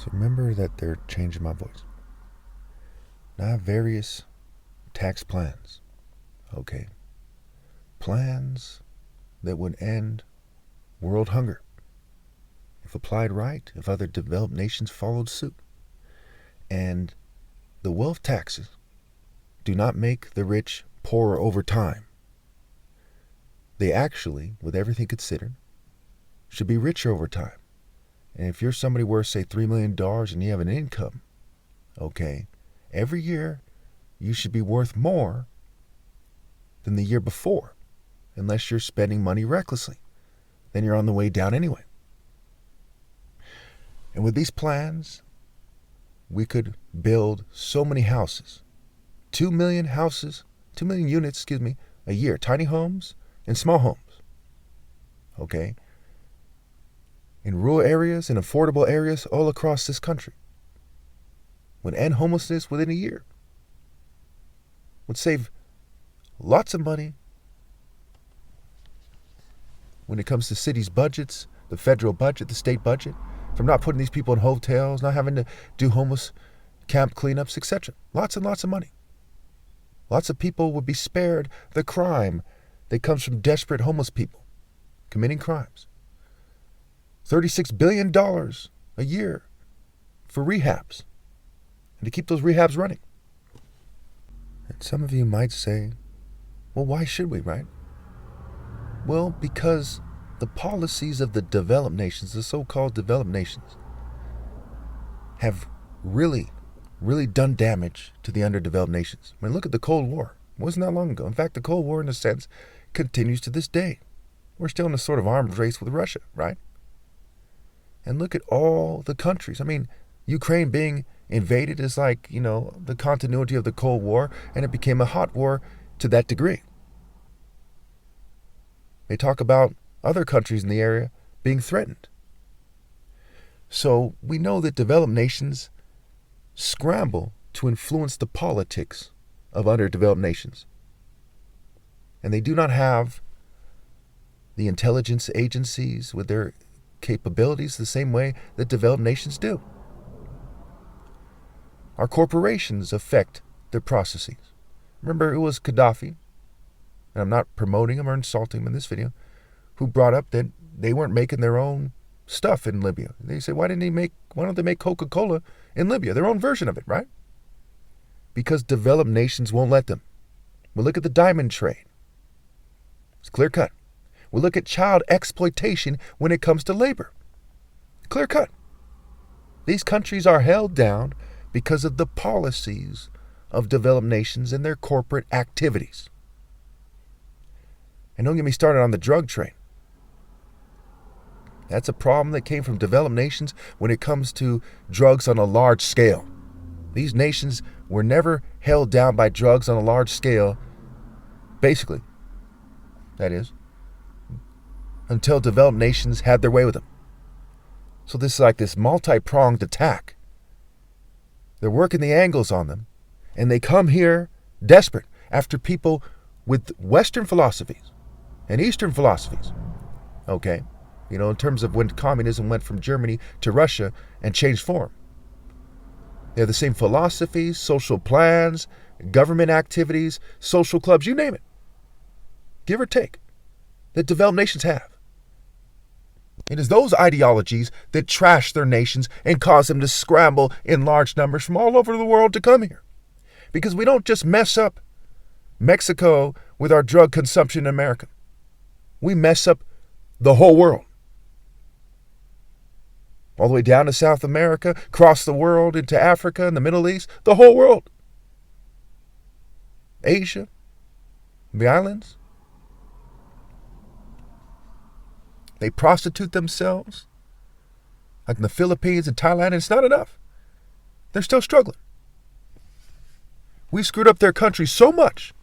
So remember that they're changing my voice. Now I have various tax plans. Okay. Plans that would end world hunger if applied right, if other developed nations followed suit. And the wealth taxes do not make the rich poorer over time. They actually, with everything considered, should be richer over time. And if you're somebody worth, say, $3 million and you have an income, okay, every year you should be worth more than the year before, unless you're spending money recklessly. Then you're on the way down anyway. And with these plans, we could build so many houses. 2 million houses, 2 million units, a year. Tiny homes and small homes. Okay? In rural areas and affordable areas all across this country. Would end homelessness within a year. Would save lots of money when it comes to cities' budgets, the federal budget, the state budget, from not putting these people in hotels, not having to do homeless camp cleanups, etc. Lots and lots of money. Lots of people would be spared the crime that comes from desperate homeless people committing crimes. $36 billion a year for rehabs and to keep those rehabs running. And some of you might say, well, why should we, right? Well, because the policies of the developed nations, the so-called developed nations, have really done damage to the underdeveloped nations. I mean, look at the Cold War. It wasn't that long ago. In fact, the Cold War, in a sense, continues to this day. We're still in a sort of arms race with Russia, right? And look at all the countries. I mean, Ukraine being invaded is like, the continuity of the Cold War, and it became a hot war to that degree. They talk about other countries in the area being threatened. So we know that developed nations scramble to influence the politics of underdeveloped nations. And they do not have the intelligence agencies with their capabilities the same way that developed nations do. Our corporations affect their processes. Remember, it was Gaddafi, and I'm not promoting him or insulting him in this video, who brought up that they weren't making their own stuff in Libya. They said, why don't they make Coca-Cola in Libya, their own version of it, right? Because developed nations won't let them. We look at the diamond trade. It's clear cut. We look at child exploitation when it comes to labor. Clear cut. These countries are held down because of the policies of developed nations and their corporate activities. And don't get me started on the drug trade. That's a problem that came from developed nations when it comes to drugs on a large scale. These nations were never held down by drugs on a large scale, basically, that is, until developed nations had their way with them. So this is like this multi-pronged attack. They're working the angles on them, and they come here desperate after people with Western philosophies and Eastern philosophies. Okay? In terms of when communism went from Germany to Russia and changed form. They have the same philosophies, social plans, government activities, social clubs, you name it. Give or take. That developed nations have. It is those ideologies that trash their nations and cause them to scramble in large numbers from all over the world to come here. Because we don't just mess up Mexico with our drug consumption in America. We mess up the whole world. All the way down to South America, across the world, into Africa and the Middle East, the whole world. Asia, the islands. They prostitute themselves, like in the Philippines and Thailand, and it's not enough. They're still struggling. We screwed up their country so much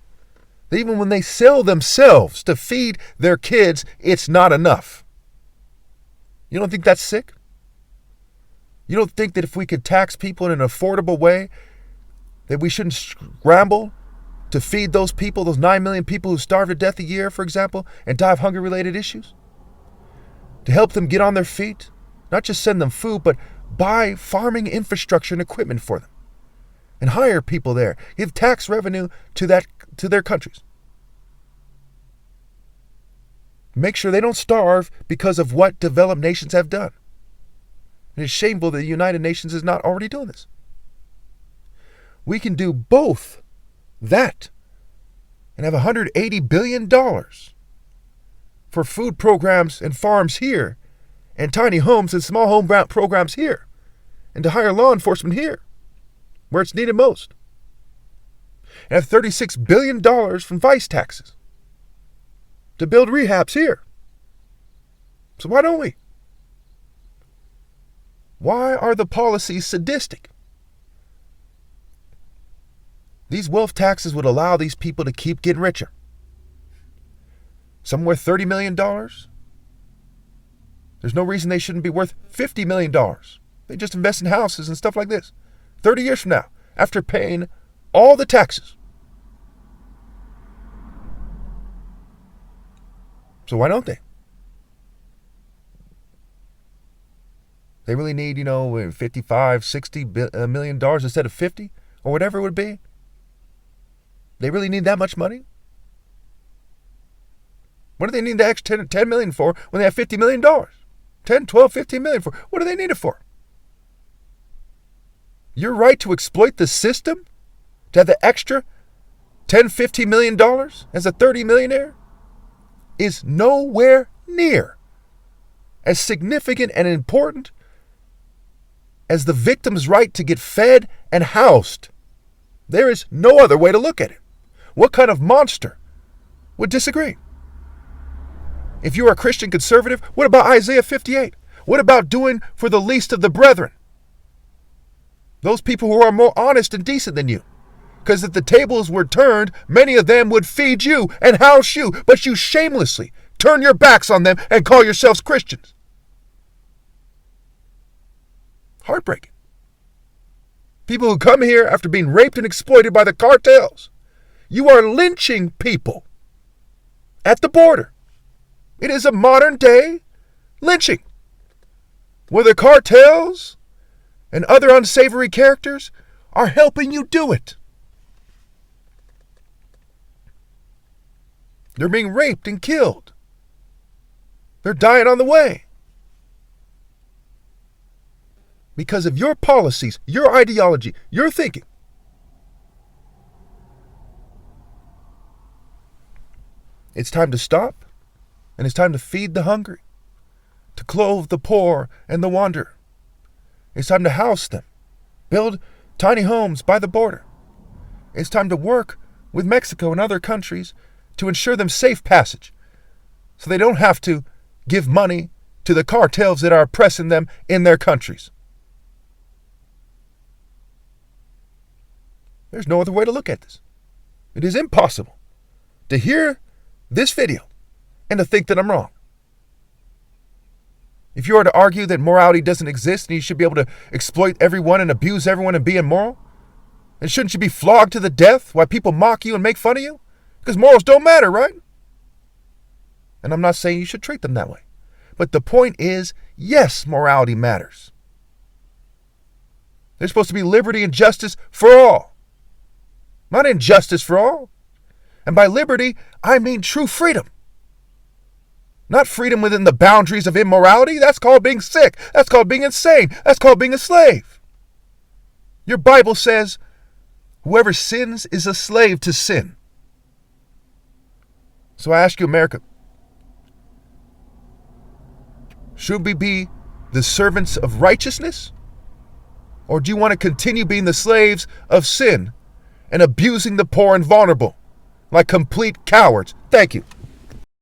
that even when they sell themselves to feed their kids, it's not enough. You don't think that's sick? You don't think that if we could tax people in an affordable way, that we shouldn't scramble to feed those people, those 9 million people who starve to death a year, for example, and die of hunger-related issues? To help them get on their feet, not just send them food, but buy farming infrastructure and equipment for them and hire people there. Give tax revenue to their countries. Make sure they don't starve because of what developed nations have done. It is shameful that the United Nations is not already doing this. We can do both that and have $180 billion for food programs and farms here, and tiny homes and small home programs here, and to hire law enforcement here, where it's needed most. And have $36 billion from vice taxes to build rehabs here. So why don't we? Why are the policies sadistic? These wealth taxes would allow these people to keep getting richer. Some worth $30 million. There's no reason they shouldn't be worth $50 million. They just invest in houses and stuff like this. 30 years from now, after paying all the taxes. So why don't they? They really need, $55, $60 million instead of 50 or whatever it would be. They really need that much money? What do they need the extra $10 million for when they have $50 million? 10, 12, 15 million for? What do they need it for? Your right to exploit the system? To have the extra $10, $15 million as a 30 millionaire? Is nowhere near as significant and important as the victim's right to get fed and housed. There is no other way to look at it. What kind of monster would disagree? If you are a Christian conservative, what about Isaiah 58? What about doing for the least of the brethren? Those people who are more honest and decent than you. Because if the tables were turned, many of them would feed you and house you, but you shamelessly turn your backs on them and call yourselves Christians. Heartbreaking. People who come here after being raped and exploited by the cartels. You are lynching people at the border. It is a modern day lynching, where the cartels and other unsavory characters are helping you do it. They're being raped and killed. They're dying on the way. Because of your policies, your ideology, your thinking. It's time to stop, and it's time to feed the hungry, to clothe the poor and the wanderer. It's time to house them, build tiny homes by the border. It's time to work with Mexico and other countries to ensure them safe passage, so they don't have to give money to the cartels that are oppressing them in their countries. There's no other way to look at this. It is impossible to hear this video and to think that I'm wrong. If you are to argue that morality doesn't exist and you should be able to exploit everyone and abuse everyone and be immoral, then shouldn't you be flogged to the death while people mock you and make fun of you? Because morals don't matter, right? And I'm not saying you should treat them that way. But the point is, yes, morality matters. There's supposed to be liberty and justice for all, not injustice for all. And by liberty, I mean true freedom. Not freedom within the boundaries of immorality. That's called being sick. That's called being insane. That's called being a slave. Your Bible says, whoever sins is a slave to sin. So I ask you, America, should we be the servants of righteousness? Or do you want to continue being the slaves of sin and abusing the poor and vulnerable like complete cowards? Thank you.